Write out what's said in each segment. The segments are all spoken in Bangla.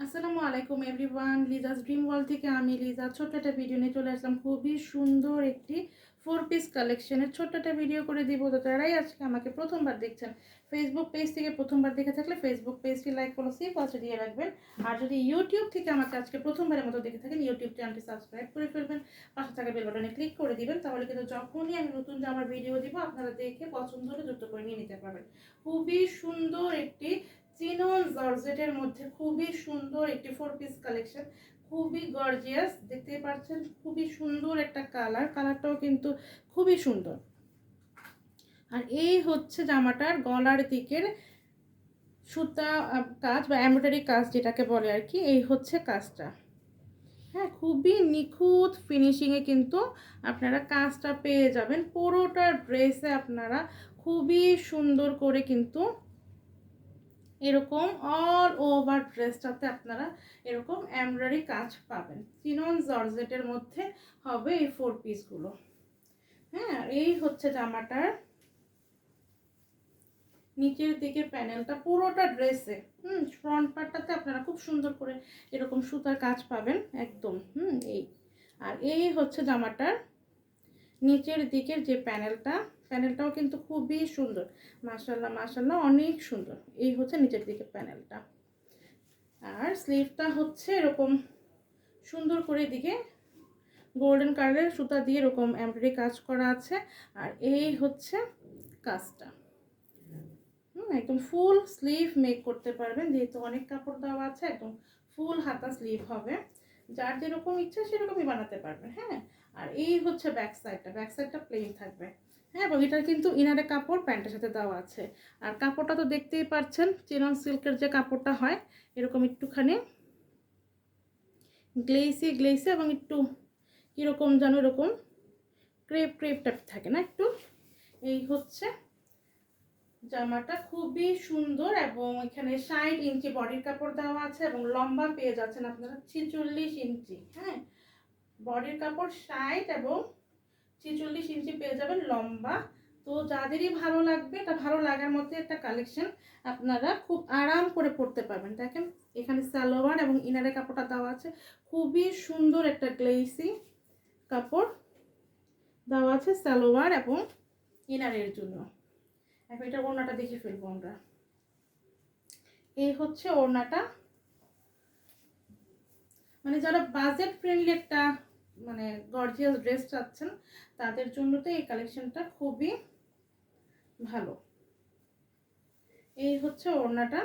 আসসালামু আলাইকুম এভরিওয়ান, লিজাস ড্রিম ওয়ার্ল্ড থেকে আমি লিজা ছোট্ট একটা ভিডিও নিয়ে চলে আসলাম। খুবই সুন্দর একটি 4 পিস কালেকশনের ছোট্ট একটা ভিডিও করে দিব। তো যারাই আজকে আমাকে প্রথমবার দেখছেন, ফেসবুক পেজ থেকে প্রথমবার দেখে থাকলে ফেসবুক পেজটি লাইক ফলো সেভ পাশে দিয়ে রাখবেন। আর যদি ইউটিউব থেকে আমাকে আজকে প্রথমবারের মতো দেখে থাকেন, ইউটিউব চ্যানেলটি সাবস্ক্রাইব করে ফেলবেন, পাশে থাকা বেল বাটনে ক্লিক করে দিবেন। তাহলে কিন্তু যখনই আমি নতুন জামার ভিডিও দিব আপনারা দেখে পছন্দ হলে যুক্ত করে নিয়ে নিতে পারবেন। খুবই সুন্দর একটি চিনন জর্জেটের মধ্যে খুবই সুন্দর একটি 4 পিস কালেকশন, খুবই গর্জিয়াস। দেখতেই পাচ্ছেন খুবই সুন্দর একটা কালারটাও কিন্তু খুবই সুন্দর। আর এই হচ্ছে জামাটার গলার দিকের সুতা কাজ বা এমব্রয়ডারি কাজ যেটাকে বলে আর কি, এই হচ্ছে কাজটা। হ্যাঁ, খুবই নিখুঁত ফিনিশিংয়ে কিন্তু আপনারা কাজটা পেয়ে যাবেন। পুরোটা ড্রেসে আপনারা খুবই সুন্দর করে কিন্তু এরকম অল ওভার ড্রেসটাতে আপনারা এরকম এমব্রয়ডারি কাজ পাবেন। চিনন জর্জেটের মধ্যে হবে এই 4 পিসগুলো। হ্যাঁ, এই হচ্ছে জামাটার নিচের দিকে প্যানেলটা পুরোটা ড্রেসে। ফ্রন্ট পার্টটাতে আপনারা খুব সুন্দর করে এরকম সুতার কাজ পাবেন একদম। এই আর এই হচ্ছে জামাটার নিচের দিকের যে প্যানেলটাও কিন্তু খুবই সুন্দর। মাশাআল্লাহ মাশাআল্লাহ, অনেক সুন্দর। এই হচ্ছে নিচের দিকের প্যানেলটা। আর স্লিভটা হচ্ছে এরকম সুন্দর করে দিকে গোল্ডেন কালারের সুতা দিয়ে এরকম এমব্রয়ডারি কাজ করা আছে। আর এই হচ্ছে কাজটা। একদম ফুল স্লিভ মেক করতে পারবেন, যেহেতু অনেক কাপড় দেওয়া আছে, একদম ফুল হাতা স্লিভ হবে। যার যেরকম ইচ্ছা সেরকমই বানাতে পারবেন। হ্যাঁ, আর এই হচ্ছে ব্যাক সাইডটা প্লেন থাকবে। হ্যাঁ, এবং এটার কিন্তু ইনারে কাপড় প্যান্টের সাথে দেওয়া আছে। আর কাপড়টা তো দেখতেই পাচ্ছেন, চিনন সিল্কের যে কাপড়টা হয় এরকম একটুখানি গ্লেসি এবং একটু কীরকম যেন এরকম ক্রেপ টাইপ থাকে না একটু। এই হচ্ছে জামাটা, খুবই সুন্দর। এবং এখানে 60 ইঞ্চি বডির কাপড় দেওয়া আছে এবং লম্বা পেয়ে যাচ্ছেন আপনারা 46 ইঞ্চি। হ্যাঁ, বডির কাপড় 60 এবং 46 ইঞ্চি পেয়ে যাবেন লম্বা। তো যাদেরই ভালো লাগবে, এটা ভালো লাগার মধ্যে একটা কালেকশন, আপনারা খুব আরাম করে পরতে পারবেন। দেখেন এখানে সালোয়ার এবং ইনারের কাপড়টা দেওয়া আছে, খুবই সুন্দর একটা গ্লেসি কাপড় দেওয়া আছে সালোয়ার এবং ইনারের জন্য। এখন এটা ওড়নাটা দেখে ফেলবো আমরা। এই হচ্ছে ওড়নাটা। মানে যারা বাজেট ফ্রেন্ডলি একটা মানে গর্জিয়াস ড্রেস চাচ্ছেন তাদের জন্য তো এই কালেকশনটা খুবই ভালো। এই হচ্ছে ওড়নাটা,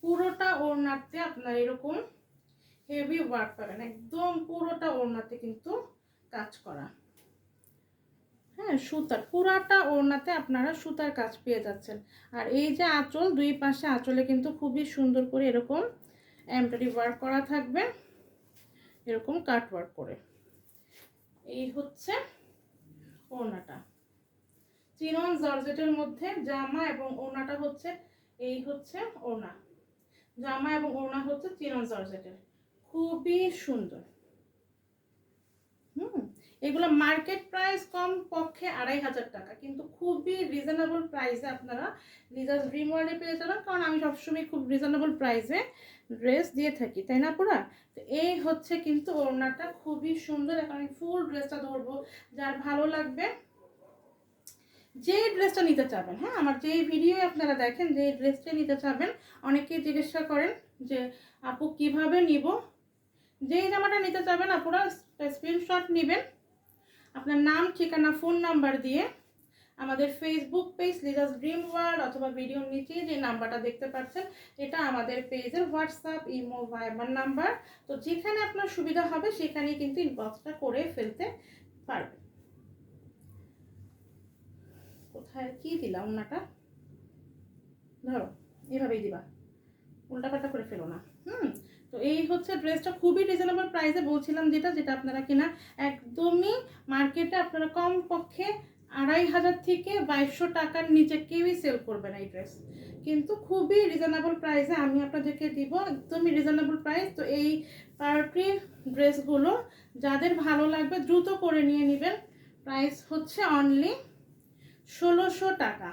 পুরোটা ওড়নাতে আপনার এরকম হেভি ওয়ার্ক পাবেন, একদম পুরোটা ওড়নাতে কিন্তু কাজ করা। হ্যাঁ, সুতার পুরাটা ওড়নাতে আপনারা সুতার কাজ পেয়ে যাচ্ছেন। আর এই যে আঁচল, দুই পাশে আঁচলে কিন্তু খুবই সুন্দর করে এরকম এমব্রয়ডারি ওয়ার্ক করা থাকবে, এরকম কাট ওয়ার্ক করে। এই হচ্ছে ওড়নাটা, চিনন জর্জেটের মধ্যে জামা এবং ওড়নাটা হচ্ছে, এই হচ্ছে ওড়না, জামা এবং ওড়না হচ্ছে চিনন জর্জেটের, খুবই সুন্দর। এগুলো মার্কেট প্রাইস কম পক্ষে 2500 টাকা, কিন্তু খুবই রিজনেবল প্রাইসে আপনারা লিজাস ড্রিম ওয়ার্ল্ডে পেয়ে যাবেন। কারণ আমি সবসময় খুব রিজনেবল প্রাইসে ড্রেস দিয়ে থাকি, তাই না পুরা? তো এই হচ্ছে কিন্তু ওড়নাটা, খুবই সুন্দর। এখন আমি ফুল ড্রেসটা ধরবো, যার ভালো লাগবে যে ড্রেসটা নিতে চাবেন। হ্যাঁ, আমার যেই ভিডিও আপনারা দেখেন যে ড্রেসটা নিতে চাবেন, অনেকেই জিজ্ঞাসা করেন যে আপু কিভাবে নিব। যেই জামাটা নিতে চাবেন আপনারা স্ক্রিনশট নেবেন, আপনার নাম ঠিকানা ফোন নাম্বার দিয়ে আমাদের Facebook page Liza's dream world অথবা ভিডিওর নিচে যে নাম্বারটা দেখতে পাচ্ছেন এটা আমাদের পেজের হোয়াটসঅ্যাপ ইমো ভাইবার নাম্বার। তো যেখানে আপনার সুবিধা হবে সেখানেই কিন্তু ইনবক্সটা করে ফেলতে পারবেন। কোথায় কি দিলাম ওনাটা, ধরো এভাবেই দিবা, উল্টাপাল্টা করে ফেলো না। তো এই হচ্ছে ড্রেসটা, খুবই রিজনেবল প্রাইসে বলছিলাম, যেটা আপনারা কিনা একদমই মার্কেটে আপনারা কম পক্ষে 2500 থেকে 2200 টাকার নিচে কেউই সেল করবে না এই ড্রেস, কিন্তু খুবই রিজনেবল প্রাইসে আমি আপনাদেরকে দিব, একদমই রিজনেবল প্রাইস। তো এই পার্টি ড্রেসগুলো যাদের ভালো লাগবে দ্রুত করে নিয়ে নেবেন। প্রাইস হচ্ছে অনলি 1600 টাকা,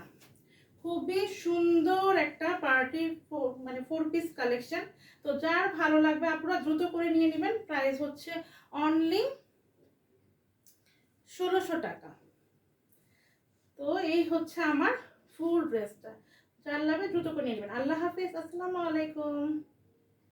খুবই সুন্দর একটা পার্টি মানে 4 পিস কালেকশন। তো যার ভালো লাগবে আপনারা দ্রুত করে নিয়ে নেবেন। প্রাইস হচ্ছে অনলি 1600 টাকা। তো এই হচ্ছে আমার ফুল ড্রেসটা, যার লাগবে দ্রুত করে নিয়ে নেবেন। আল্লাহ হাফিজ, আসসালামু আলাইকুম।